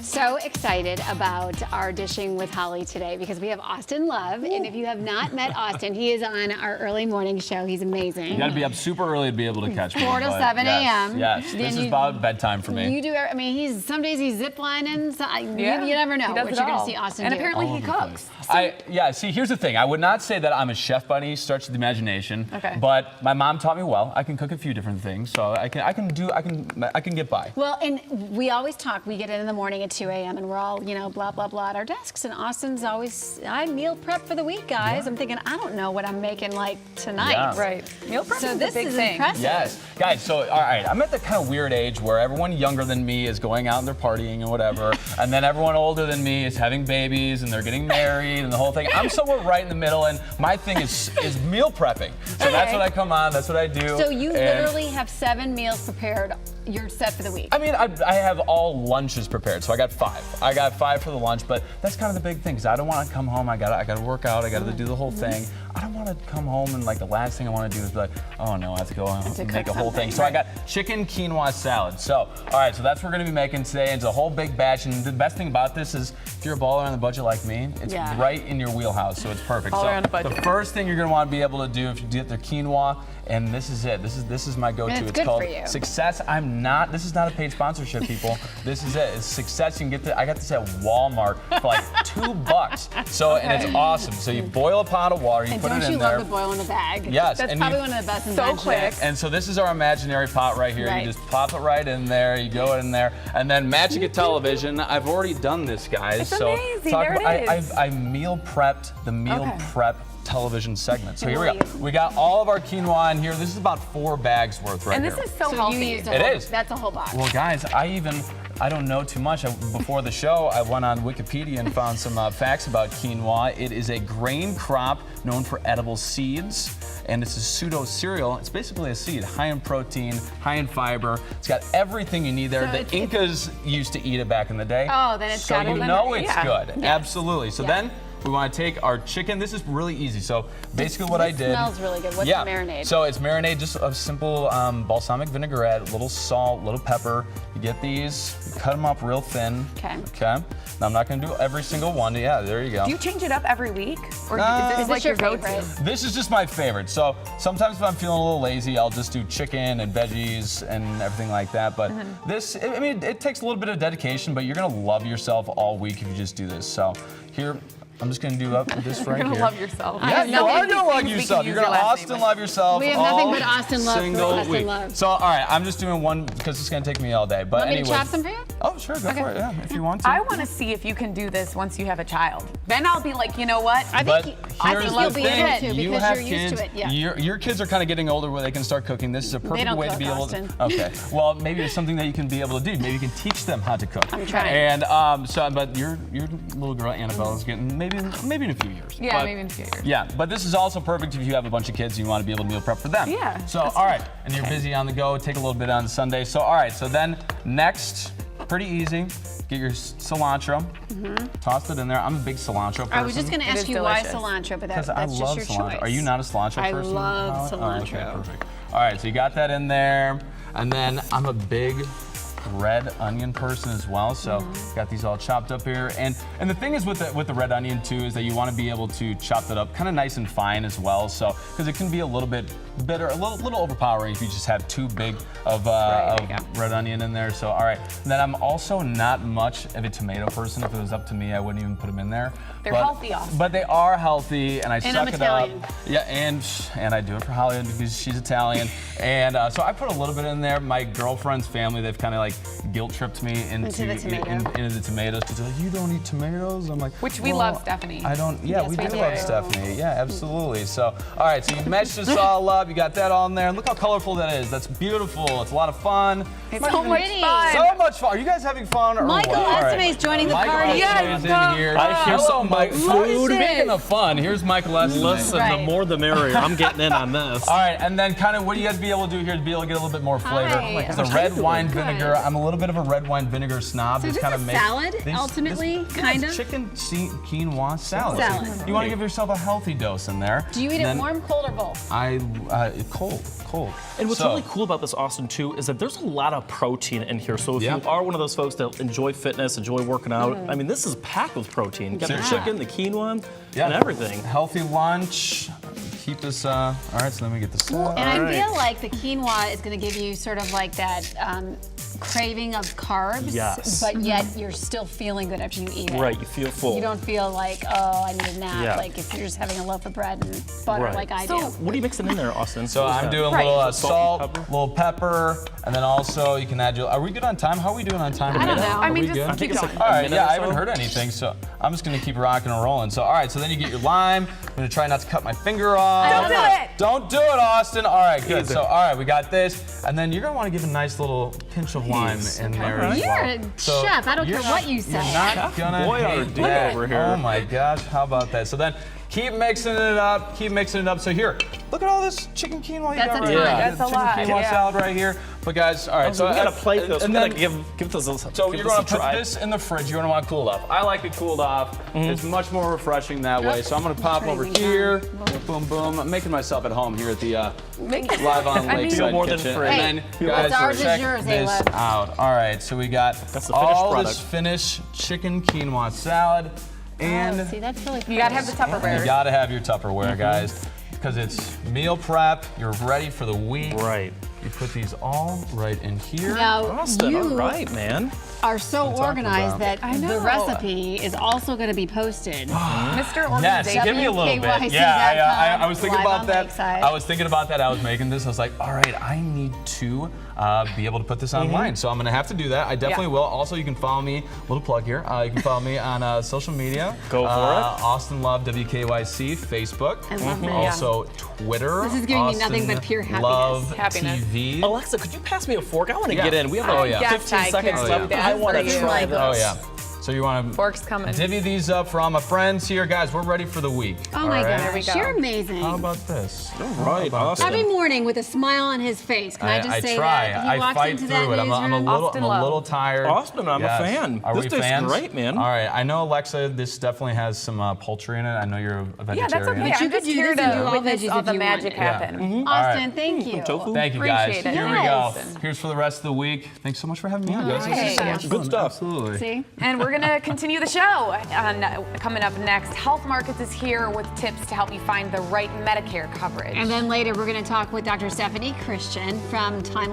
So excited about our Dishing with Holly today because we have Austin Love. And if you have not met Austin, he is on our early morning show. He's amazing. You got to be up super early to be able to catch me. 4 to 7 a.m. Yes, this is about bedtime for me. You do, I mean, some days he's ziplining. So you never know what you're going to see Austin and do. apparently he cooks. See, here's the thing. I would not say that I'm a chef by any stretch of the imagination. Okay. But my mom taught me well. I can cook a few different things, so I can get by. Well, and we always talk. We get in the morning at 2 a.m. and we're all, blah, blah, blah at our desks. And Austin's always, I meal prep for the week, guys. I'm thinking, I don't know what I'm making like tonight. Yeah. Right. Meal prep So is this a big is thing. impressive. Yes. Guys, so, all right, I'm at the kind of weird age where everyone younger than me is going out and they're partying and whatever, and then everyone older than me is having babies and they're getting married and the whole thing. I'm somewhere right in the middle, and my thing is meal prepping. So that's what I come on, that's what I do. So you literally have 7 meals prepared. You're set for the week. I mean, I have all lunches prepared, so I got 5. I got 5 for the lunch, but that's kind of the big thing, because I don't want to come home, I gotta work out, I gotta do the whole thing. I don't want to come home and like the last thing I want to do is be like, oh no, I have to go and make a whole thing. So I got chicken quinoa salad. So, all right, so that's what we're gonna be making today. It's a whole big batch, and the best thing about this is if you're a baller on the budget like me, it's right in your wheelhouse, so it's perfect. Baller on a So budget. the first thing you're gonna want to be able to do if you get the quinoa, and this is it. This is my go-to. It's It's good called for you. Success. This is not a paid sponsorship, people. This is it. It's Success. You can get I got this at Walmart for like $2. So and it's awesome. So you boil a pot of water, you And put don't it you in love there. the boil in the bag? Yes, That's and probably you- one of the best So inventions. quick. And so this is our imaginary pot right here. Right. You just pop it right in there. You go in there, and then matching a television. I've already done this, guys. It's amazing. There it is. I meal prepped the meal prep television segment. So here we go. Brilliant. We got all of our quinoa in here. This is about 4 bags worth right And here. this is so So healthy. you used It is. That's a whole box. Well, guys, I don't know too much. Before the show, I went on Wikipedia and found some facts about quinoa. It is a grain crop known for edible seeds, and it's a pseudo cereal. It's basically a seed, high in protein, high in fiber. It's got everything you need there. So The it's- Incas used to eat it back in the day. Oh, then it's so gotta you be know good. it's Yeah. good. Yes. Absolutely. So then we want to take our chicken. This is really easy. So basically what I did. Smells really good. What's the marinade? So it's marinade, just a simple balsamic vinaigrette, a little salt, a little pepper. You get these, you cut them up real thin. Okay. Okay. Now I'm not going to do every single one. Yeah, there you go. Do you change it up every week? Or Is is Is this this like your your go-to? favorite? This is just my favorite. So sometimes if I'm feeling a little lazy, I'll just do chicken and veggies and everything like that. But this, I mean, it takes a little bit of dedication, but you're going to love yourself all week if you just do this. So here, I'm just going to do this right You're gonna here. love yourself. Yeah, you are going to love Things we yourself. can You're use going to your last name Austin love yourself. We have nothing all but Austin love for single Austin week. love. So, all right, I'm just doing one because it's going to take me all day. But Want me anyway. to chop some for you? Oh, sure, go for it. Yeah, if you want to. I want to see if you can do this once you have a child. Then I'll be like, you know what? But think here's you'll the be thing, able to you because have you're used kids. to it, yeah. Your kids are kind of getting older where they can start cooking. This is a perfect don't way to cook, be able Austin. to. Okay. Well, maybe it's something that you can be able to do. Maybe you can teach them how to cook. I'm trying. And but your little girl Annabelle is getting maybe in a few years. Yeah, But- maybe in a few years. Yeah, but this is also perfect if you have a bunch of kids and you want to be able to meal prep for them. Yeah, So all right, and you're busy on the go. Take a little bit on Sunday. So all right. So then next, pretty easy. Get your cilantro. Toss it in there. I'm a big cilantro person. I was just going to It ask is you delicious. why cilantro, but Because I that's love just your cilantro. choice. Are you not a cilantro I person? love Holly? Oh, okay, cilantro. perfect. All right, so you got that in there. And then I'm a big red onion person as well. So got these all chopped up here. And the thing is with the red onion too is that you want to be able to chop that up kind of nice and fine as well. So because it can be a little bit bitter, a little overpowering if you just have too big of red onion in there. So all right. And then I'm also not much of a tomato person. If it was up to me, I wouldn't even put them in there. They're healthy also. But they are healthy, and I suck I'm it Italian. up. Yeah, and I do it for Holly because she's Italian. And so I put a little bit in there. My girlfriend's family, they've kind of like guilt tripped me into the tomato. into the tomatoes because they're like, you don't eat tomatoes. I'm like, Which we well, love, Stephanie. I don't. Yeah, Yes, we we do do. love Stephanie. Yeah, absolutely. So all right, so you meshed this all up. You got that all in there. Look how colorful that is. That's beautiful. It's a lot of fun. It's so much pretty. fun. So much fun. Are you guys having fun? Or Michael what? All right. Estime is joining the Michael party. Estime is in here. I hear Hello, something Mike. about food. Speaking of fun, here's Michael Estime. Listen, Right. the more the merrier. I'm getting in on this. All right, and then kind of what do you guys be able to do here to be able to get a little bit more flavor? Hi. It's a red wine vinegar. I'm a little bit of a red wine vinegar snob. So It's this kind is of salad, ultimately, kind of? Chicken quinoa salad. Salad. You want to give yourself a healthy dose in there. Do you eat it warm, cold, or both? Cold. And what's So- really cool about this, Austin, too, is that there's a lot of protein in here. So if Yeah. you are one of those folks that enjoy fitness, enjoy working out, I mean, this is packed with protein. You got the Seriously. chicken, the quinoa, Yeah. and everything. Healthy lunch. Keep this. All right, so let me get this. And I Alright. feel like the quinoa is going to give you sort of like that craving of carbs, Yes. but yet you're still feeling good after you eat it. Right, you feel full. You don't feel like, oh, I need a nap, Yeah. like if you're just having a loaf of bread and butter Right. like I So- do. What are you mixing in there, Austin? So What is I'm that? doing a Right. little Salt, salt, pepper? little pepper, and then also you can add your. Are we good on time? How are we doing on time? I don't today? know. Are I mean, we just good? I think keep it's going. like All a right, minute yeah, or I haven't so. heard anything, so I'm just gonna keep rocking and rolling. So, all right, so then you get your lime. I'm gonna try not to cut my finger off. Don't do it. Don't do it, Austin. All right, good. So, all right, we got this, and then you're gonna want to give a nice little pinch of lime in there as You're well. a So chef. I don't you're care what you say. You're not gonna Boyardee hate that. over here. Oh my gosh, how about that? So then. Keep mixing it up. Keep mixing it up. So here, look at all this chicken quinoa you That's got a right ton. here. That's a chicken lot, quinoa yeah. salad right here. But guys, all right. So we gotta plate this. and We gotta then- give this a so give you're this gonna a put try. this in the fridge. You're gonna want to cool it off. I like it cooled off. It's much more refreshing that way. So I'm gonna pop over Crazy here. Boom, boom. I'm making myself at home here at the Live on I mean- Lakeside Feel more than Kitchen. free. And then, guys, What's ours is check yours, this Ayla. out. All right, so we got That's the finished all product. this finished chicken quinoa salad, and Oh, see, that's really You gotta have the you Tupperware. gotta have your Tupperware, guys, because it's meal prep. You're ready for the week. Right. You put these all right in here. Now, Austin, you all right, man. are so talking organized about. that I the know. recipe is also going to be posted. Mr. Yes, Organization. give me a little bit. WKYC.com, Yeah, I was thinking live about on that. Lakeside. I was thinking about that. I was making this. I was like, all right, I need to be able to put this online. So I'm gonna have to do that. I definitely will. Also, you can follow me. Little plug here. You can follow me on social media. Go for it. Austin Love WKYC Facebook. I love that. Also Twitter. This is giving me nothing but Austin pure happiness. Love Happiness. TV. Alexa, could you pass me a fork? I want to Yeah. get in. We have Oh, like yeah. 15 Yes, I seconds can left. do I that want for to you. try this. Oh yeah. So you want to Fork's coming. divvy these up for all my friends here, guys. We're ready for the week. Oh all my right? gosh, we go. you're amazing. How about this? Right, about Austin. Every morning with a smile on his face. Can I just say try. that? He I walks fight into through that it. I'm a newsroom. Austin Love. little tired. Austin, I'm a fan. Are This we tastes fans? great, man. All right. I know, Alexa, this definitely has some poultry in it. I know you're a vegetarian. Yeah, that's okay. you I'm could just do here this and do to all witness veggies all if the you magic wanted. happen. Austin, thank you. Tofu? Thank you, guys. Appreciate it. Here we Yes. go. Here's for the rest of the week. Thanks so much for having me on, guys. This is so Hey. much Good fun. stuff. Absolutely. See? And we're gonna continue the show. Coming up next, Health Markets is here with tips to help you find the right Medicare coverage. And then later, we're going to talk with Dr. Stephanie Christian from Timeless